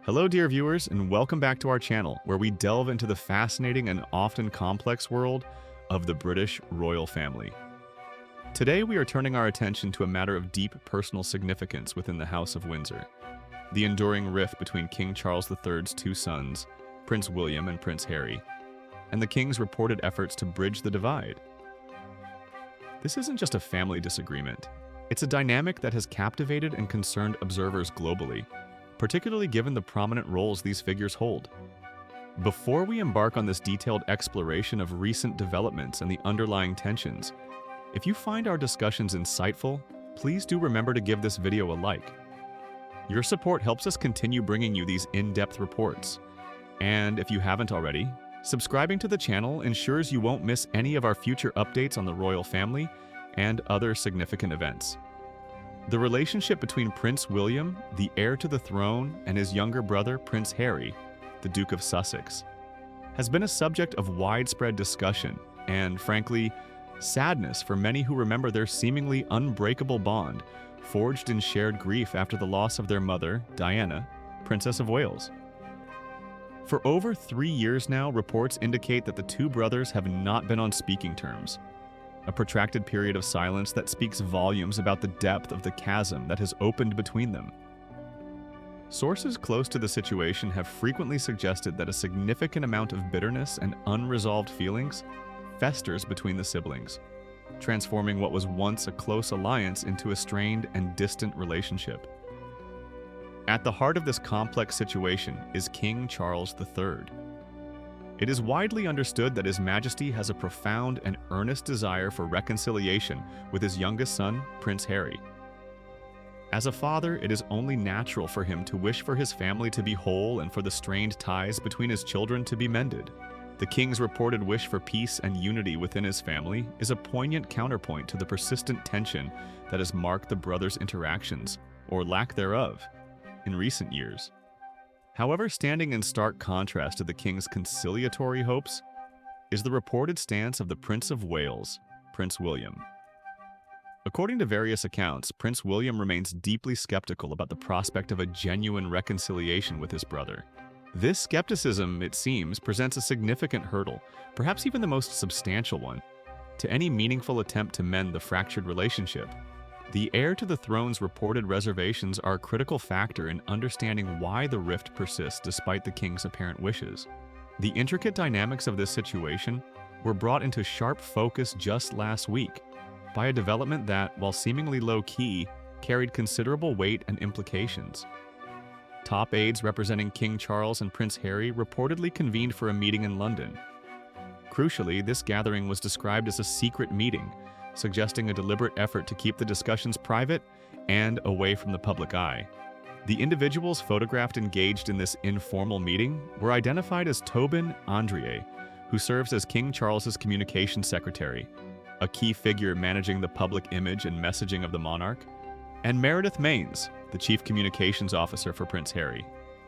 Hello, dear viewers, and welcome back to our channel, where we delve into the fascinating and often complex world of the British royal family. Today, we are turning our attention to a matter of deep personal significance within the House of Windsor, the enduring rift between King Charles III's two sons, Prince William and Prince Harry, and the King's reported efforts to bridge the divide. This isn't just a family disagreement. It's a dynamic that has captivated and concerned observers globally, particularly given the prominent roles these figures hold. Before we embark on this detailed exploration of recent developments and the underlying tensions, if you find our discussions insightful, please do remember to give this video a like. Your support helps us continue bringing you these in-depth reports. And if you haven't already, subscribing to the channel ensures you won't miss any of our future updates on the royal family and other significant events. The relationship between Prince William, the heir to the throne, and his younger brother, Prince Harry, the Duke of Sussex, has been a subject of widespread discussion and, frankly, sadness for many who remember their seemingly unbreakable bond, forged in shared grief after the loss of their mother, Diana, Princess of Wales. For over 3 years now, reports indicate that the two brothers have not been on speaking terms, a protracted period of silence that speaks volumes about the depth of the chasm that has opened between them. Sources close to the situation have frequently suggested that a significant amount of bitterness and unresolved feelings festers between the siblings, transforming what was once a close alliance into a strained and distant relationship. At the heart of this complex situation is King Charles III. It is widely understood that His Majesty has a profound and earnest desire for reconciliation with his youngest son, Prince Harry. As a father, it is only natural for him to wish for his family to be whole and for the strained ties between his children to be mended. The King's reported wish for peace and unity within his family is a poignant counterpoint to the persistent tension that has marked the brothers' interactions, or lack thereof, in recent years. However, standing in stark contrast to the King's conciliatory hopes is the reported stance of the Prince of Wales, Prince William. According to various accounts, Prince William remains deeply skeptical about the prospect of a genuine reconciliation with his brother. This skepticism, it seems, presents a significant hurdle, perhaps even the most substantial one, to any meaningful attempt to mend the fractured relationship. The heir to the throne's reported reservations are a critical factor in understanding why the rift persists despite the King's apparent wishes. The intricate dynamics of this situation were brought into sharp focus just last week by a development that, while seemingly low-key, carried considerable weight and implications. Top aides representing King Charles and Prince Harry reportedly convened for a meeting in London. Crucially, this gathering was described as a secret meeting, suggesting a deliberate effort to keep the discussions private and away from the public eye. The individuals photographed engaged in this informal meeting were identified as Tobin Andrier, who serves as King Charles's communications secretary, a key figure managing the public image and messaging of the monarch, and Meredith Maines, the chief communications officer for Prince Harry.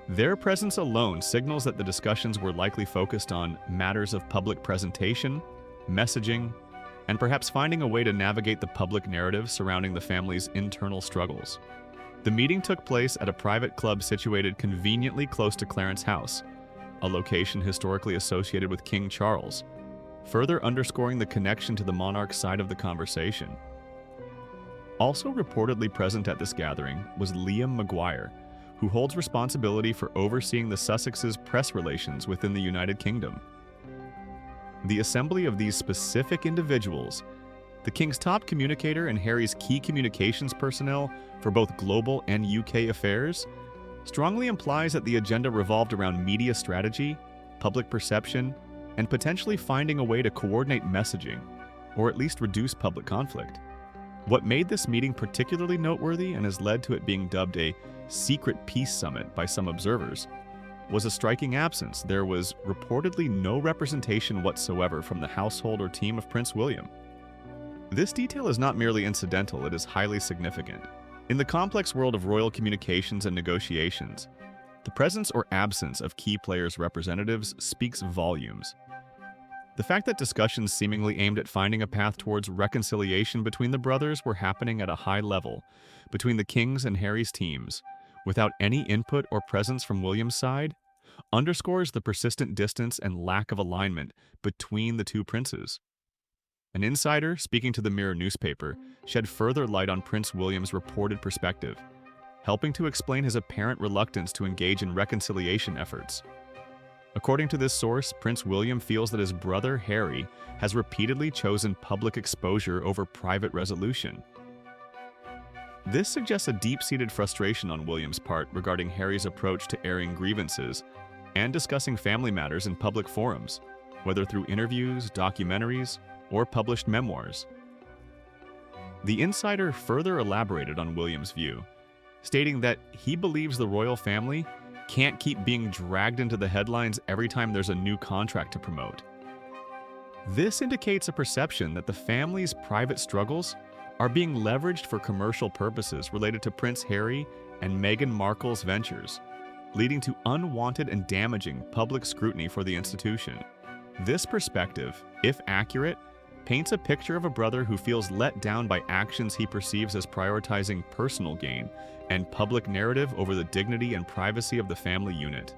Their presence alone signals that the discussions were likely focused on matters of public presentation, messaging, and perhaps finding a way to navigate the public narrative surrounding the family's internal struggles. The meeting took place at a private club situated conveniently close to Clarence House, a location historically associated with King Charles, further underscoring the connection to the monarch's side of the conversation. Also reportedly present at this gathering was Liam Maguire, who holds responsibility for overseeing the Sussex's press relations within the United Kingdom. The assembly of these specific individuals, the King's top communicator and Harry's key communications personnel for both global and UK affairs, strongly implies that the agenda revolved around media strategy, public perception, and potentially finding a way to coordinate messaging, or at least reduce public conflict. What made this meeting particularly noteworthy and has led to it being dubbed a secret peace summit by some observers was a striking absence. There was reportedly no representation whatsoever from the household or team of Prince William. This detail is not merely incidental, it is highly significant. In the complex world of royal communications and negotiations, the presence or absence of key players' representatives speaks volumes. The fact that discussions seemingly aimed at finding a path towards reconciliation between the brothers were happening at a high level between the King's and Harry's teams without any input or presence from William's side, underscores the persistent distance and lack of alignment between the two princes. An insider, speaking to the Mirror newspaper, shed further light on Prince William's reported perspective, helping to explain his apparent reluctance to engage in reconciliation efforts. According to this source, Prince William feels that his brother Harry has repeatedly chosen public exposure over private resolution. This suggests a deep-seated frustration on William's part regarding Harry's approach to airing grievances and discussing family matters in public forums, whether through interviews, documentaries, or published memoirs. The insider further elaborated on William's view, stating that he believes the royal family can't keep being dragged into the headlines every time there's a new contract to promote. This indicates a perception that the family's private struggles are being leveraged for commercial purposes related to Prince Harry and Meghan Markle's ventures, leading to unwanted and damaging public scrutiny for the institution. This perspective, if accurate, paints a picture of a brother who feels let down by actions he perceives as prioritizing personal gain and public narrative over the dignity and privacy of the family unit.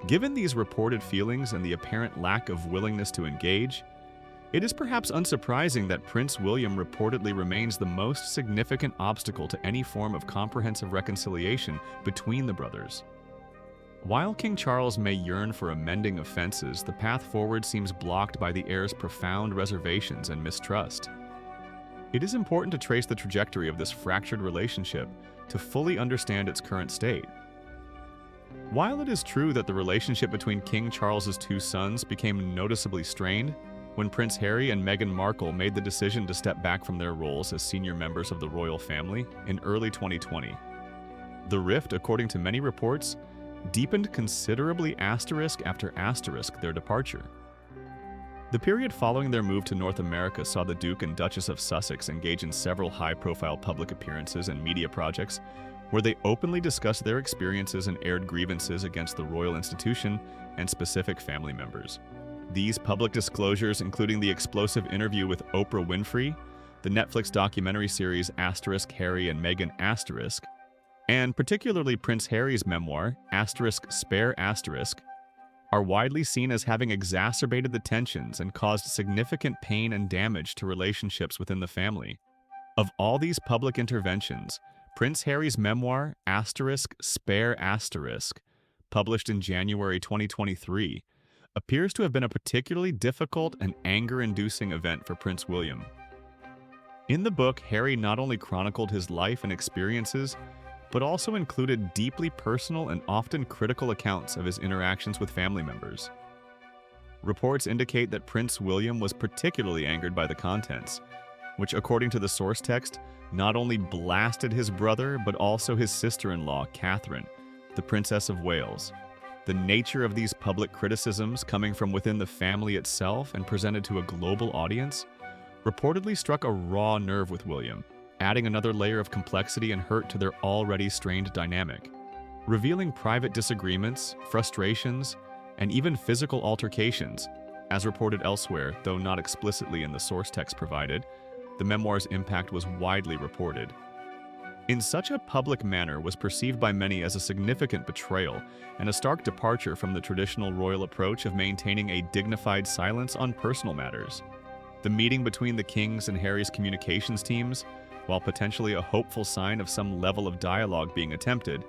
Given these reported feelings and the apparent lack of willingness to engage, it is perhaps unsurprising that Prince William reportedly remains the most significant obstacle to any form of comprehensive reconciliation between the brothers. While King Charles may yearn for amending offenses, the path forward seems blocked by the heir's profound reservations and mistrust. It is important to trace the trajectory of this fractured relationship to fully understand its current state. While it is true that the relationship between King Charles's two sons became noticeably strained when Prince Harry and Meghan Markle made the decision to step back from their roles as senior members of the royal family in early 2020, the rift, according to many reports, deepened considerably asterisk after asterisk their departure. The period following their move to North America saw the Duke and Duchess of Sussex engage in several high-profile public appearances and media projects where they openly discussed their experiences and aired grievances against the royal institution and specific family members. These public disclosures, including the explosive interview with Oprah Winfrey, the Netflix documentary series Harry and Meghan*, and particularly Prince Harry's memoir, *Spare*, are widely seen as having exacerbated the tensions and caused significant pain and damage to relationships within the family. Of all these public interventions, Prince Harry's memoir, *Spare*, published in January 2023, appears to have been a particularly difficult and anger-inducing event for Prince William. In the book, Harry not only chronicled his life and experiences, but also included deeply personal and often critical accounts of his interactions with family members. Reports indicate that Prince William was particularly angered by the contents, which, according to the source text, not only blasted his brother, but also his sister-in-law, Catherine, the Princess of Wales. The nature of these public criticisms, coming from within the family itself and presented to a global audience, reportedly struck a raw nerve with William, adding another layer of complexity and hurt to their already strained dynamic. Revealing private disagreements, frustrations, and even physical altercations, as reported elsewhere, though not explicitly in the source text provided, the memoir's impact was widely reported. In such a public manner was perceived by many as a significant betrayal and a stark departure from the traditional royal approach of maintaining a dignified silence on personal matters. The meeting between the King's and Harry's communications teams, while potentially a hopeful sign of some level of dialogue being attempted,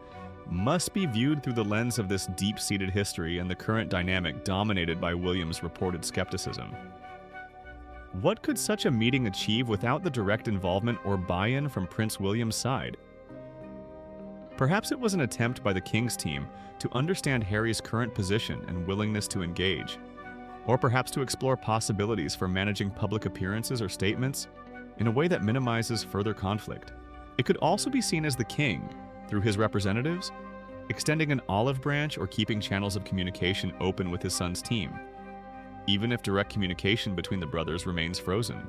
must be viewed through the lens of this deep-seated history and the current dynamic dominated by William's reported skepticism. What could such a meeting achieve without the direct involvement or buy-in from Prince William's side? Perhaps it was an attempt by the King's team to understand Harry's current position and willingness to engage, or perhaps to explore possibilities for managing public appearances or statements in a way that minimizes further conflict. It could also be seen as the King, through his representatives, extending an olive branch or keeping channels of communication open with his son's team, even if direct communication between the brothers remains frozen.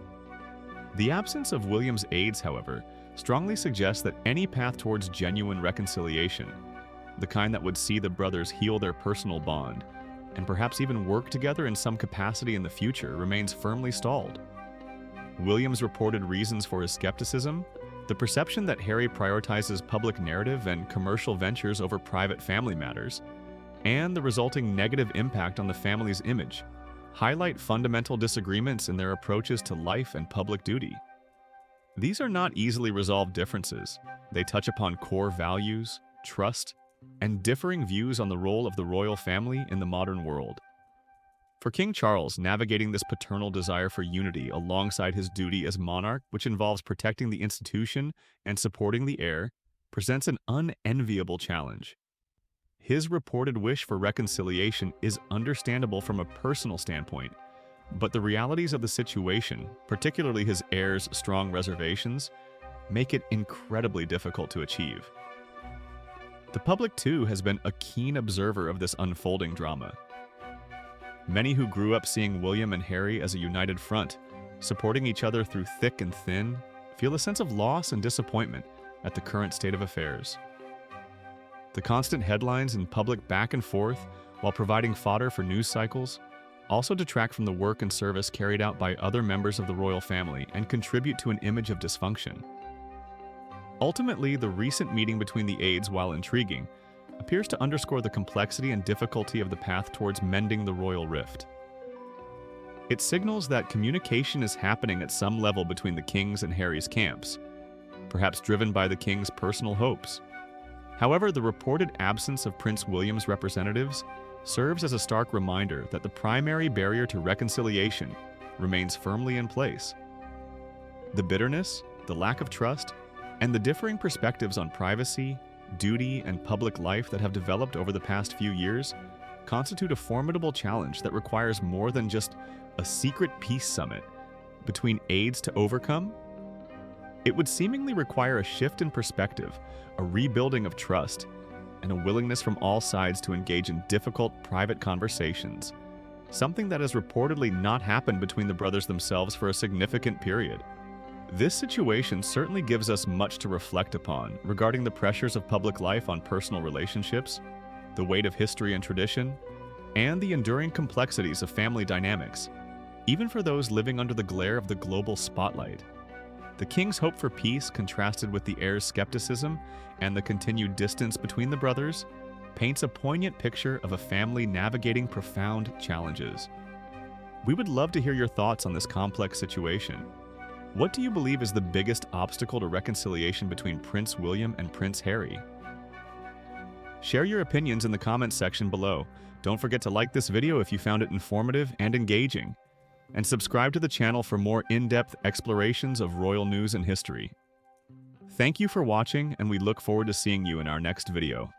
The absence of William's aides, however, strongly suggests that any path towards genuine reconciliation, the kind that would see the brothers heal their personal bond, and perhaps even work together in some capacity in the future, remains firmly stalled. William's reported reasons for his skepticism, The perception that Harry prioritizes public narrative and commercial ventures over private family matters, and the resulting negative impact on the family's image, highlight fundamental disagreements in their approaches to life and public duty. These are not easily resolved differences. They touch upon core values, trust, and differing views on the role of the royal family in the modern world. For King Charles, navigating this paternal desire for unity alongside his duty as monarch, which involves protecting the institution and supporting the heir, presents an unenviable challenge. His reported wish for reconciliation is understandable from a personal standpoint, but the realities of the situation, particularly his heir's strong reservations, make it incredibly difficult to achieve. The public, too, has been a keen observer of this unfolding drama. Many who grew up seeing William and Harry as a united front, supporting each other through thick and thin, feel a sense of loss and disappointment at the current state of affairs. The constant headlines and public back and forth, while providing fodder for news cycles, also detract from the work and service carried out by other members of the royal family and contribute to an image of dysfunction. Ultimately, the recent meeting between the aides, while intriguing, appears to underscore the complexity and difficulty of the path towards mending the royal rift. It signals that communication is happening at some level between the king's and Harry's camps, perhaps driven by the king's personal hopes. However, the reported absence of Prince William's representatives serves as a stark reminder that the primary barrier to reconciliation remains firmly in place. The bitterness, the lack of trust, and the differing perspectives on privacy, duty, and public life that have developed over the past few years constitute a formidable challenge that requires more than just a secret peace summit between aides to overcome. It would seemingly require a shift in perspective, a rebuilding of trust, and a willingness from all sides to engage in difficult private conversations, something that has reportedly not happened between the brothers themselves for a significant period. This situation certainly gives us much to reflect upon regarding the pressures of public life on personal relationships, the weight of history and tradition, and the enduring complexities of family dynamics, even for those living under the glare of the global spotlight. The king's hope for peace, contrasted with the heir's skepticism and the continued distance between the brothers, paints a poignant picture of a family navigating profound challenges. We would love to hear your thoughts on this complex situation. What do you believe is the biggest obstacle to reconciliation between Prince William and Prince Harry? Share your opinions in the comments section below. Don't forget to like this video if you found it informative and engaging, and subscribe to the channel for more in-depth explorations of royal news and history. Thank you for watching, and we look forward to seeing you in our next video.